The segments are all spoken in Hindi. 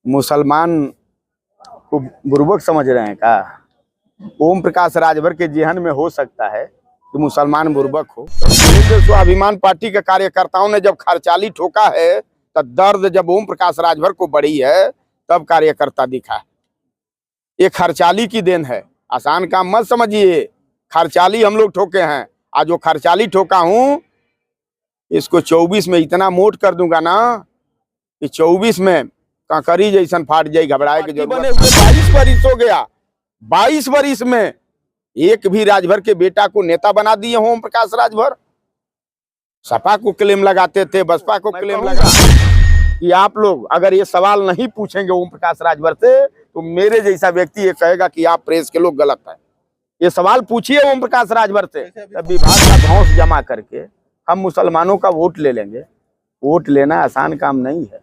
मुसलमान को बुर्बक समझ रहे हैं का? ओम प्रकाश राजभर के जेहन में हो सकता है कि मुसलमान बुर्बक हो। स्वाभिमान पार्टी के कार्यकर्ताओं ने जब खर्चाली ठोका है तो दर्द जब ओम प्रकाश राजभर को बढ़ी है तब कार्यकर्ता दिखा है। ये खर्चाली की देन है, आसान काम मत समझिए। खर्चाली हम लोग ठोके हैं, आज जो खर्चाली ठोका हूं इसको 24 में इतना मोट कर दूंगा ना कि 24 में कांकरी जैसन फाट जाए, घबराए के जरूरत। 22 वर्ष हो गया, 22 वर्ष में एक भी राजभर के बेटा को नेता बना दिए हो ओम प्रकाश राजभर। सपा को क्लेम लगाते थे, बसपा को क्लेम लगा कि आप लोग अगर ये सवाल नहीं पूछेंगे ओम प्रकाश राजभर से तो मेरे जैसा व्यक्ति ये कहेगा कि आप प्रेस के लोग गलत है। ये सवाल पूछिए ओम प्रकाश राजभर से, तब विभाग का धौंस जमा करके हम मुसलमानों का वोट ले लेंगे। वोट लेना आसान काम नहीं है।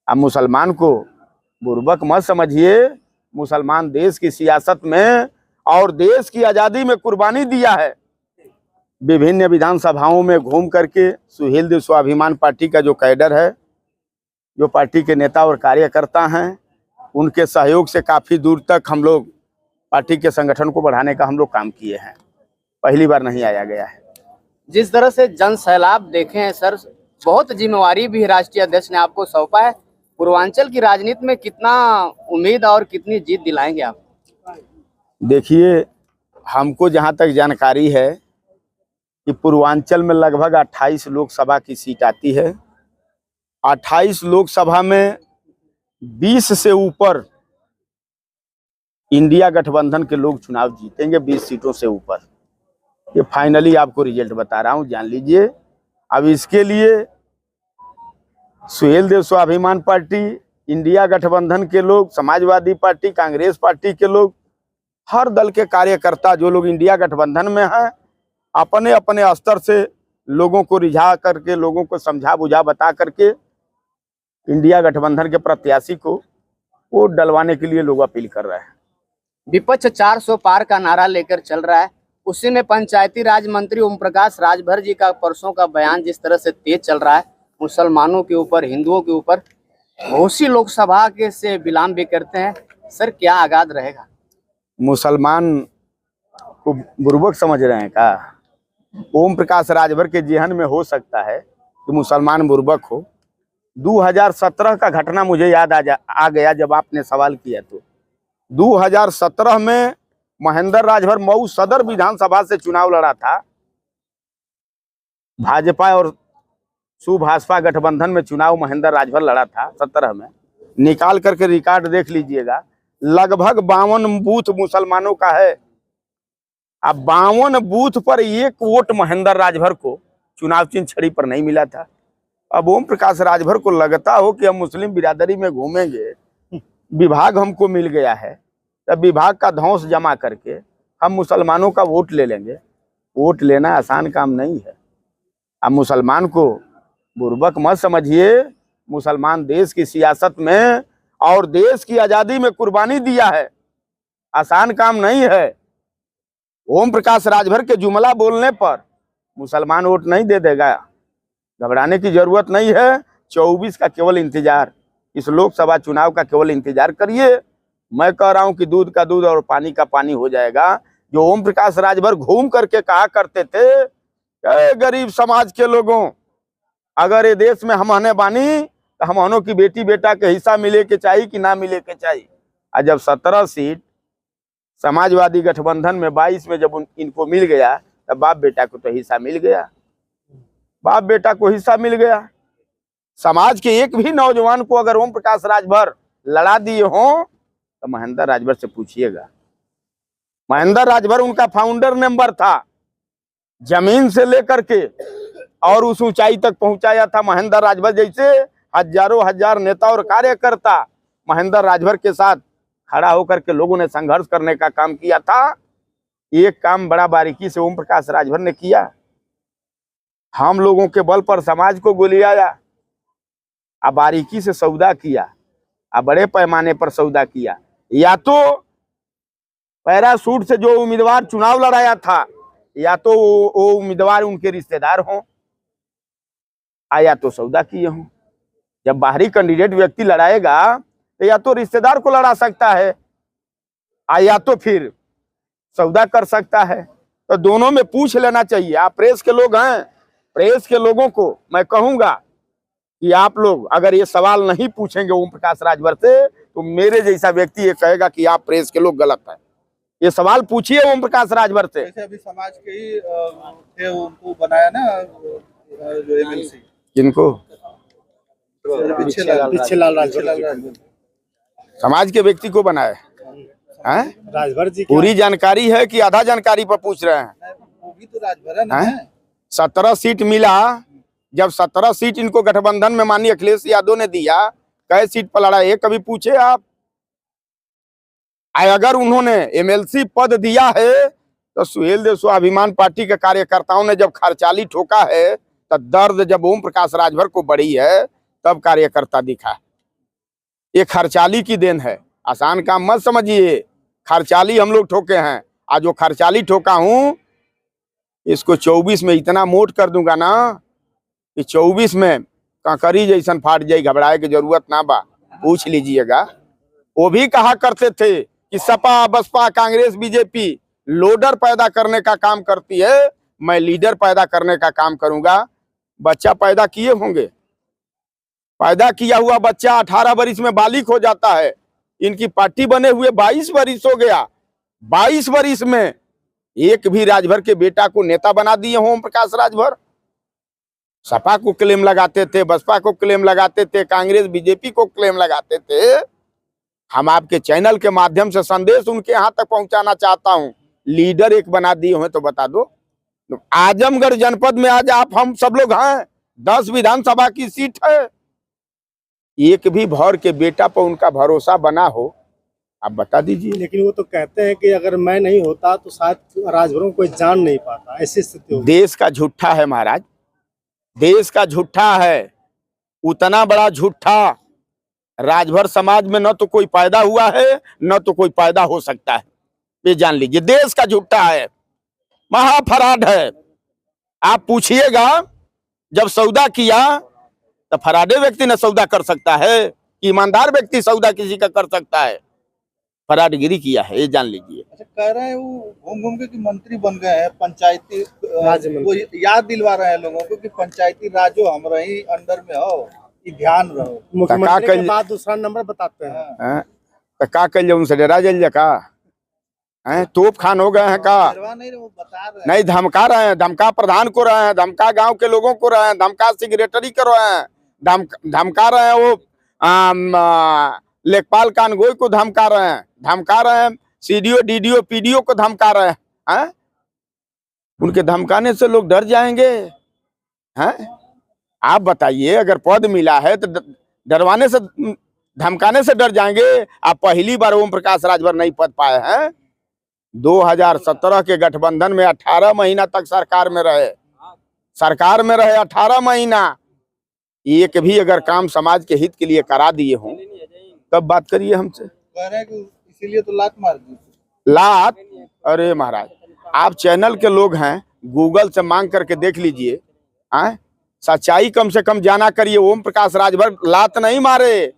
अब मुसलमान को बुर्बक मत समझिए। मुसलमान देश की सियासत में और देश की आजादी में कुर्बानी दिया है। विभिन्न विधानसभाओं में घूम करके सुहेलदेव स्वाभिमान पार्टी का जो कैडर है, जो पार्टी के नेता और कार्यकर्ता हैं, उनके सहयोग से काफी दूर तक हम लोग पार्टी के संगठन को बढ़ाने का हम लोग काम किए हैं। पहली बार नहीं आया गया है। जिस तरह से जन सैलाब देखे हैं सर, बहुत जिम्मेवारी भी राष्ट्रीय अध्यक्ष ने आपको सौंपा है। पूर्वांचल की राजनीति में कितना उम्मीद और कितनी जीत दिलाएंगे आप? देखिए, हमको जहां तक जानकारी है कि पूर्वांचल में लगभग 28 लोकसभा की सीट आती है। 28 लोकसभा में 20 से ऊपर इंडिया गठबंधन के लोग चुनाव जीतेंगे, 20 सीटों से ऊपर। ये फाइनली आपको रिजल्ट बता रहा हूं, जान लीजिए। अब इसके लिए सुहेलदेव स्वाभिमान पार्टी, इंडिया गठबंधन के लोग, समाजवादी पार्टी, कांग्रेस पार्टी के लोग, हर दल के कार्यकर्ता जो लोग इंडिया गठबंधन में हैं, अपने अपने स्तर से लोगों को रिझा करके, लोगों को समझा बुझा बता करके इंडिया गठबंधन के प्रत्याशी को वोट डलवाने के लिए लोग अपील कर रहे हैं। विपक्ष 400 पार का नारा लेकर चल रहा है। उसी में पंचायती राज मंत्री ओम प्रकाश राजभर जी का परसों का बयान जिस तरह से तेज चल रहा है, मुसलमानों के ऊपर, हिंदुओं के ऊपर, बहुत सी लोकसभा के से विलाम भी करते हैं। सर, क्या आगाज रहेगा? मुसलमान को बुर्बक समझ रहे हैं का? ओम प्रकाश राजभर के जेहन में हो सकता है कि मुसलमान बुर्बक हो। 2017 का घटना मुझे याद आ गया जब आपने सवाल किया। तो 2017 में महेंद्र राजभर मऊ सदर विधानसभा से चुनाव लड़ा था। भाजपा और सुभाषपा गठबंधन में चुनाव महेंद्र राजभर लड़ा था 17 में। निकाल करके रिकॉर्ड देख लीजिएगा, लगभग 52 बूथ मुसलमानों का है। अब 52 बूथ पर एक वोट महेंद्र राजभर को चुनाव चिन्ह छड़ी पर नहीं मिला था। अब ओम प्रकाश राजभर को लगता हो कि हम मुस्लिम बिरादरी में घूमेंगे, विभाग हमको मिल गया है, तब विभाग का धौंस जमा करके हम मुसलमानों का वोट ले लेंगे। वोट लेना आसान काम नहीं है। अब मुसलमान को बुर्बक मत समझिए। मुसलमान देश की सियासत में और देश की आजादी में कुर्बानी दिया है, आसान काम नहीं है। ओम प्रकाश राजभर के जुमला बोलने पर मुसलमान वोट नहीं दे देगा, घबराने की जरूरत नहीं है। 24 का केवल इंतजार, इस लोकसभा चुनाव का केवल इंतजार करिए। मैं कह रहा हूं कि दूध का दूध और पानी का पानी हो जाएगा। जो ओम प्रकाश राजभर घूम करके कहा करते थे, गरीब समाज के लोगों, अगर ये देश में हम आने बानी तो हम की बेटी बेटा के हिस्सा मिले के चाहिए कि ना मिले के चाहिए। और जब 17 सीट समाजवादी गठबंधन में 22 में जब इनको मिल गया, तब बाप बेटा को तो हिस्सा मिल गया, बाप बेटा को हिस्सा मिल गया। समाज के एक भी नौजवान को अगर ओम प्रकाश राजभर लड़ा दिए हों तो महेंद्र राजभर से पूछिएगा। महेंद्र राजभर उनका फाउंडर मेंबर था, जमीन से लेकर के और उस ऊंचाई तक पहुंचाया था। महेंद्र राजभर जैसे हजारों हजार नेता और कार्यकर्ता महेंद्र राजभर के साथ खड़ा होकर के लोगों ने संघर्ष करने का काम किया था। एक काम बड़ा बारीकी से ओम प्रकाश राजभर ने किया। हम लोगों के बल पर समाज को गोलियाया, अब बारीकी से सौदा किया, अब बड़े पैमाने पर सौदा किया। या तो पैराशूट से जो उम्मीदवार चुनाव लड़ाया था, या तो वो उम्मीदवार उनके रिश्तेदार हों, या तो सौदा किए हों। जब बाहरी कैंडिडेट व्यक्ति लड़ाएगा तो या तो रिश्तेदार को लड़ा सकता है या तो फिर सौदा कर सकता है। तो दोनों में पूछ लेना चाहिए। आप प्रेस के लोग हैं, प्रेस के लोगों को मैं कहूंगा कि आप लोग अगर ये सवाल नहीं पूछेंगे ओम प्रकाश राजभर से, तो मेरे जैसा व्यक्ति ये कहेगा कि आप प्रेस के लोग गलत हैं। ये सवाल पूछिए ओम प्रकाश राजभर से। जैसे अभी समाज के ही थे, उनको बनाया ना जो एमएलसी, किनको? पिछेलाल राजभर समाज के व्यक्ति को बनाए हैं? राजभर जी पूरी जानकारी है कि आधा जानकारी पर पूछ रहे हैं? वो भी तो राजभर है ना। 17 सीट मिला। जब 17 सीट इनको गठबंधन में माननीय अखिलेश यादव ने दिया, कै सीट पर लड़ा ये कभी पूछे आप? अगर उन्होंने एमएलसी पद दिया है तो सुहेल देव स्वाभिमान पार्टी के कार्यकर्ताओं ने जब खर्चाली ठोका है, तो दर्द जब ओम प्रकाश राजभर को बढ़ी है, तब कार्यकर्ता दिखा। ये खर्चाली की देन है, आसान काम मत समझिए। खर्चाली हम लोग ठोके हैं। आज जो खर्चाली ठोका हूं, इसको 24 में इतना मोट कर दूंगा ना कि 24 में कांकरी जैसन फाट जाए, घबराए की जरूरत ना बा। पूछ लीजिएगा। वो भी कहा करते थे कि सपा बसपा कांग्रेस बीजेपी लोडर पैदा करने का काम करती है, मैं लीडर पैदा करने का काम करूंगा। बच्चा पैदा किए होंगे, पैदा किया हुआ बच्चा 18 वर्ष में बालिग हो जाता है। इनकी पार्टी बने हुए 22 वर्ष हो गया। 22 वर्ष में एक भी राजभर के बेटा को नेता बना दिए ओम प्रकाश राजभर। सपा को क्लेम लगाते थे, बसपा को क्लेम लगाते थे, कांग्रेस बीजेपी को क्लेम लगाते थे। हम आपके चैनल के माध्यम से संदेश उनके यहाँ तक पहुंचाना चाहता हूं, लीडर एक बना दिए हो तो बता दो। आजमगढ़ जनपद में आज आप हम सब लोग हैं, 10 विधानसभा की सीट है। एक भी भौर के बेटा पर उनका भरोसा बना हो, आप बता दीजिए। लेकिन वो तो कहते हैं कि अगर मैं नहीं होता तो शायद राजभरों को कोई जान नहीं पाता, ऐसी स्थिति होगी। देश का झूठा है महाराज, देश का झूठा है। उतना बड़ा झूठा राजभर समाज में न तो कोई पैदा हुआ है, न तो कोई पैदा हो सकता है। ये जान लीजिए, देश का झूठा है, महाफराड है। आप पूछिएगा, जब सौदा किया तो फराडे व्यक्ति ने सौदा कर सकता है कि ईमानदार व्यक्ति सौदा किसी का कर सकता है? फराडगिरी किया है, ये जान लीजिए। अच्छा, कह रहे हैं वो घूम घूम के कि मंत्री बन गए हैं, पंचायती वो याद दिलवा रहे हैं लोगों को कि पंचायती राजो हमरा ही अंडर में हो, कि ध्यान रहो। मुख्यमंत्री के बाद दूसरा नंबर बताते हैं। तो का कल उनसे डरा जल का हैं? तोप खान हो गए हैं का? नहीं, वो बता रहे हैं। नहीं, धमका रहे हैं, धमका प्रधान को रहे हैं, धमका गांव के लोगों को रहे हैं, धमका सेक्रेटरी कर रहे हैं, धमका रहे हैं वो लेखपाल कानगोई को धमका रहे हैं, धमका रहे हैं सीडीओ डीडीओ पीडीओ को धमका रहे हैं। उनके धमकाने से लोग डर जाएंगे हैं? आप बताइए, अगर पद मिला है तो डरवाने से धमकाने से डर जाएंगे? आप पहली बार ओम प्रकाश राजभर नहीं पद पाए हैं। 2017 के गठबंधन में 18 महीना तक सरकार में रहे, 18 महीना। एक भी अगर काम समाज के हित के लिए करा दिए हों तब बात करिए हमसे। कह रहे हैं कि इसीलिए तो लात मार दी। लात? अरे महाराज, आप चैनल के लोग हैं, गूगल से मांग करके देख लीजिए। सच्चाई कम से कम जाना करिए। ओम प्रकाश राजभर लात नहीं मारे।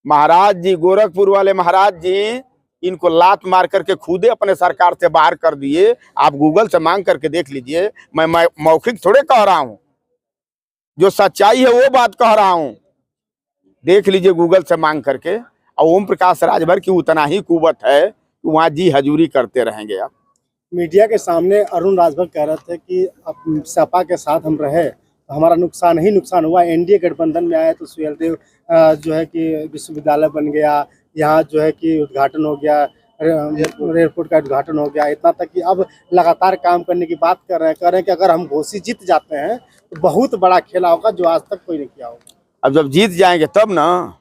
महाराज जी, गोरखपुर वाले महाराज जी, इनको लात मार करके खुदे अपने सरकार से बाहर कर दिए। आप गूगल से मांग करके देख लीजिए। मैं मौखिक थोड़े कह रहा हूं, जो सच्चाई है वो बात कह रहा हूं। देख लीजिए गूगल से मांग करके। और ओम प्रकाश राजभर की उतना ही कुवत है कि वहाँ जी हजूरी करते रहेंगे। आप मीडिया के सामने अरुण राजभर कह रहे थे कि अब सपा के साथ हम रहे तो हमारा नुकसान ही नुकसान हुआ। एनडीए गठबंधन में आए तो सुहेल देव जो है कि विश्वविद्यालय बन गया, यहाँ जो है कि उद्घाटन हो गया, एयरपोर्ट का उद्घाटन हो गया, इतना तक कि अब लगातार काम करने की बात कर रहे हैं कि अगर हम घोषी जीत जाते हैं तो बहुत बड़ा खेला होगा जो आज तक कोई नहीं किया होगा। अब जब जीत जाएंगे तब ना।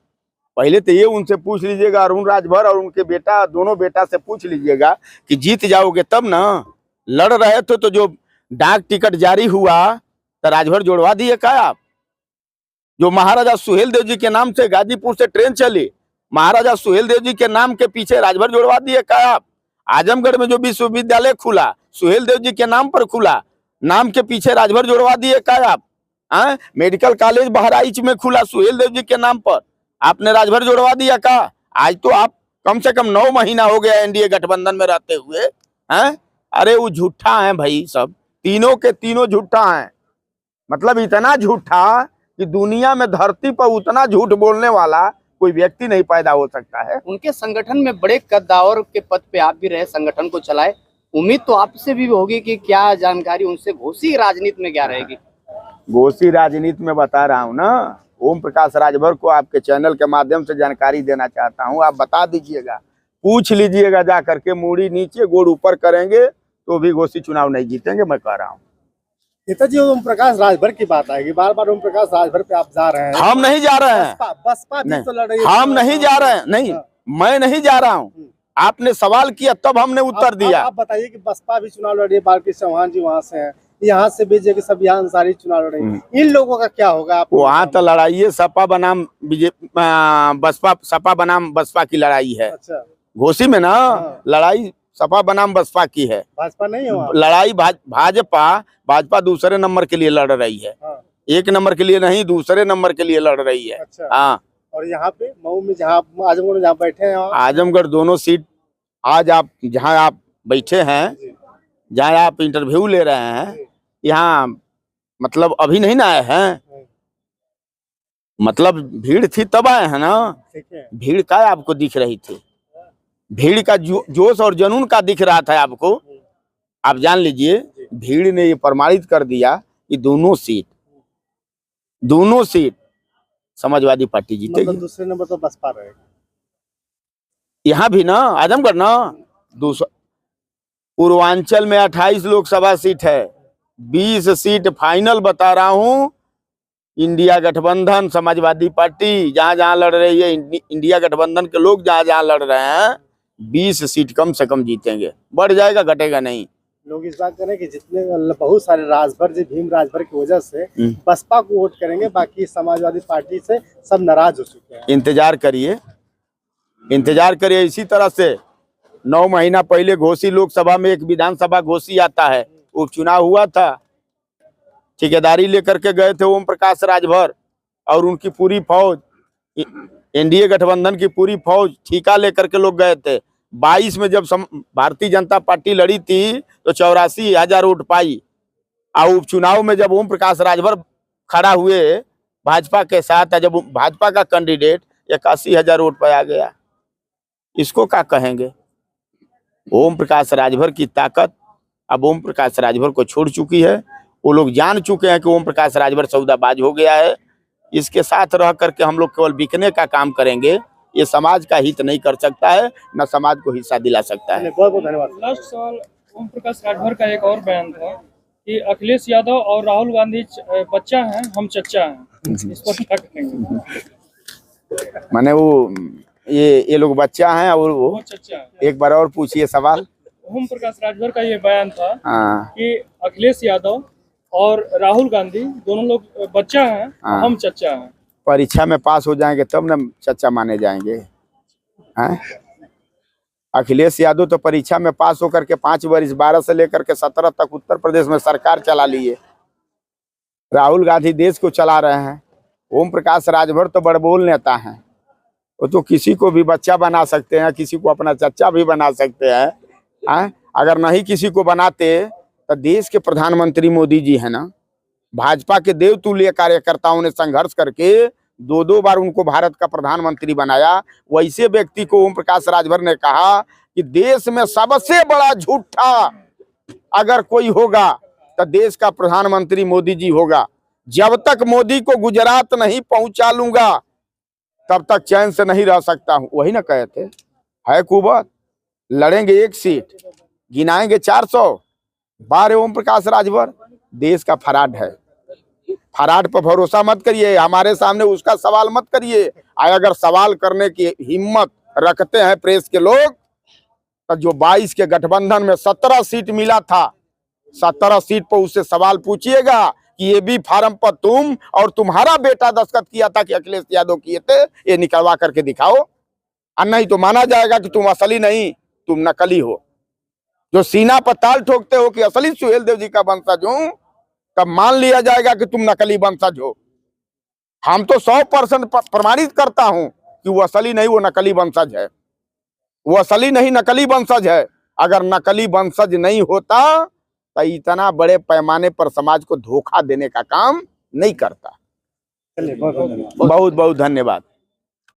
पहले तो ये उनसे पूछ लीजिएगा, अरुण राजभर और उनके बेटा, दोनों बेटा से पूछ लीजिएगा कि जीत जाओगे तब ना। लड़ रहे थे तो जो डाक टिकट जारी हुआ तो राजभर जोड़वा दिए क्या आप? जो महाराजा सुहेल देव जी के नाम से गाजीपुर से ट्रेन चली, महाराजा सुहेल देव जी के नाम के पीछे राजभर जोड़वा दिए क्या आप? आजमगढ़ में जो विश्वविद्यालय खुला सुहेल देव जी के नाम पर खुला, नाम के पीछे राजभर जोड़वा दिए क्या आप? मेडिकल कॉलेज बहराइच में खुला सुहेल देव जी के नाम पर, आपने राजभर जोड़वा दिया का? आज तो आप कम से कम 9 महीना हो गया एनडीए गठबंधन में रहते हुए हैं। अरे वो झूठा है भाई, सब तीनों के तीनों झूठा हैं। मतलब इतना झूठा कि दुनिया में धरती पर उतना झूठ बोलने वाला कोई व्यक्ति नहीं पैदा हो सकता है। उनके संगठन में बड़े कद्दावर के पद पे आप भी रहे, संगठन को चलाए, उम्मीद तो आपसे भी होगी कि क्या जानकारी उनसे घोषी राजनीति में क्या रहेगी? घोषी राजनीति में बता रहा हूँ ना, ओम प्रकाश राजभर को आपके चैनल के माध्यम से जानकारी देना चाहता हूँ। आप बता दीजिएगा, पूछ लीजिएगा जा करके, मूड़ी नीचे गोड़ ऊपर करेंगे तो भी घोषी चुनाव नहीं जीतेंगे, मैं कह रहा हूँ। नेताजी ओम प्रकाश राजभर की बात आएगी, बार बार ओम प्रकाश राजभर पे आप जा रहे हैं। हम नहीं जा रहे हैं, बसपा भी तो लड़ रही है। हम नहीं जा रहे हैं, नहीं मैं नहीं जा रहा हूँ। आपने सवाल किया तब हमने उत्तर दिया। आप बताइए कि बसपा भी चुनाव लड़ रही है, बालकृष्ण चौहान जी वहाँ से हैं, यहाँ से बीजेपी सब यहाँ अंसारी चुनाव लड़ रही है, इन लोगों का क्या होगा? आप वहाँ तो लड़ाई है सपा बनाम बसपा, सपा बनाम बसपा की लड़ाई है। अच्छा, घोषी में ना लड़ाई सपा बनाम बसपा की है, भाजपा नहीं है वहाँ? लड़ाई भाजपा दूसरे नंबर के लिए लड़ रही है। हाँ। एक नंबर के लिए नहीं, दूसरे नंबर के लिए लड़ रही है। अच्छा। हाँ। और यहाँ पे मऊ में जहाँ आजमगढ़ में जहाँ बैठे हैं, आजमगढ़ दोनों सीट, आज आप जहाँ आप बैठे हैं, जहाँ आप इंटरव्यू ले रहे हैं, यहाँ मतलब अभी नहीं ना आए हैं, मतलब भीड़ थी तब आए हैं ना। ठीक है। भीड़ का आपको दिख रही थी, भीड़ का जोश और जुनून का दिख रहा था आपको। आप जान लीजिए भीड़ ने ये प्रमाणित कर दिया कि दोनों सीट समाजवादी पार्टी जीतेगी। मतलब दूसरे नंबर तो बसपा रहेगा। यहाँ भी ना, आजमगढ़ ना, पूर्वांचल में 28 लोकसभा सीट है, 20 सीट फाइनल बता रहा हूँ। इंडिया गठबंधन समाजवादी पार्टी जहाँ जहाँ लड़ रही है, इंडिया गठबंधन के लोग जहाँ जहाँ लड़ रहे हैं, 20 सीट कम से कम जीतेंगे, बढ़ जाएगा घटेगा नहीं। लोग इस बात करें कि जितने बहुत सारे राजभर जी भीम राजभर की वजह से बसपा को वोट करेंगे, बाकी समाजवादी पार्टी से सब नाराज हो चुके हैं। इंतजार करिए इसी तरह से। 9 महीना पहले घोषी लोकसभा में एक विधानसभा घोषी आता है, उपचुनाव हुआ था, ठेकेदारी लेकर के गए थे ओम प्रकाश राजभर और उनकी पूरी फौज, एनडीए गठबंधन की पूरी फौज ठेका लेकर के लोग गए थे। 22 में जब भारतीय जनता पार्टी लड़ी थी तो 84,000 वोट पाई, और उपचुनाव में जब ओम प्रकाश राजभर खड़ा हुए भाजपा के साथ, जब भाजपा का कैंडिडेट 81,000 वोट पाया गया। इसको क्या कहेंगे? ओम प्रकाश राजभर की ताकत अब ओम प्रकाश राजभर को छोड़ चुकी है। वो लोग जान चुके हैं कि ओम प्रकाश राजभर सौदाबाज हो गया है। इसके साथ रह करके हम लोग केवल बिकने का काम करेंगे, ये समाज का हित नहीं कर सकता है, न समाज को हिस्सा दिला सकता है। बहुत बहुत धन्यवाद। लास्ट सवाल, ओम प्रकाश राजभर का एक और बयान था कि अखिलेश यादव और राहुल गांधी बच्चा हैं, हम चच्चा हैं, इस पर क्या कहेंगे? माने वो ये लोग बच्चा हैं और वो चच्चा है। एक बार और पूछिए सवाल। ओम प्रकाश राजभर का ये बयान था हाँ। कि अखिलेश यादव और राहुल गांधी दोनों लोग बच्चा हैं, हम चच्चा हैं। परीक्षा में पास हो जाएंगे तब न चच्चा माने जाएंगे। हैं? अखिलेश यादव तो परीक्षा में पास होकर के 5 वर्ष 12 से लेकर के 17 तक उत्तर प्रदेश में सरकार चला लिए। राहुल गांधी देश को चला रहे हैं। ओम प्रकाश राजभर तो बड़बोल नेता हैं, वो तो किसी को भी बच्चा बना सकते हैं, किसी को अपना चच्चा भी बना सकते हैं। अगर नहीं किसी को बनाते तो देश के प्रधानमंत्री मोदी जी है ना, भाजपा के देवतुल्य कार्यकर्ताओं ने संघर्ष करके 2 बार उनको भारत का प्रधानमंत्री बनाया। वैसे व्यक्ति को ओम प्रकाश राजभर ने कहा कि देश में सबसे बड़ा झूठा अगर कोई होगा तो देश का प्रधानमंत्री मोदी जी होगा। जब तक मोदी को गुजरात नहीं पहुंचा लूंगा तब तक चैन से नहीं रह सकता हूं। वही ना कहे थे, है कुबत, लड़ेंगे 1 सीट, गिनाएंगे 400 बार। ओम प्रकाश राजभर देश का फराड है। फराड पर भरोसा मत करिए, हमारे सामने उसका सवाल मत करिए। अगर सवाल करने की हिम्मत रखते हैं प्रेस के लोग, तो जो 22 के गठबंधन में 17 सीट मिला था, 17 सीट पर उससे सवाल पूछिएगा कि ये भी फार्म पर तुम और तुम्हारा बेटा दस्तखत किया था कि अखिलेश यादव किए थे, ये निकलवा करके दिखाओ। और नहीं तो माना जाएगा कि तुम असली नहीं, तुम नकली हो। जो सीना पर ताल ठोकते हो कि असली सुहेलदेव जी का वंशज हूं, तब मान लिया जाएगा कि तुम नकली वंशज हो। हम तो 100% प्रमाणित करता हूं कि वो असली नहीं, वो नकली वंशज है। वो असली नहीं, नकली वंशज है। अगर नकली वंशज नहीं होता तो इतना बड़े पैमाने पर समाज को धोखा देने का काम नहीं करता। चलिए बहुत बहुत धन्यवाद। बहुत बहुत धन्यवाद।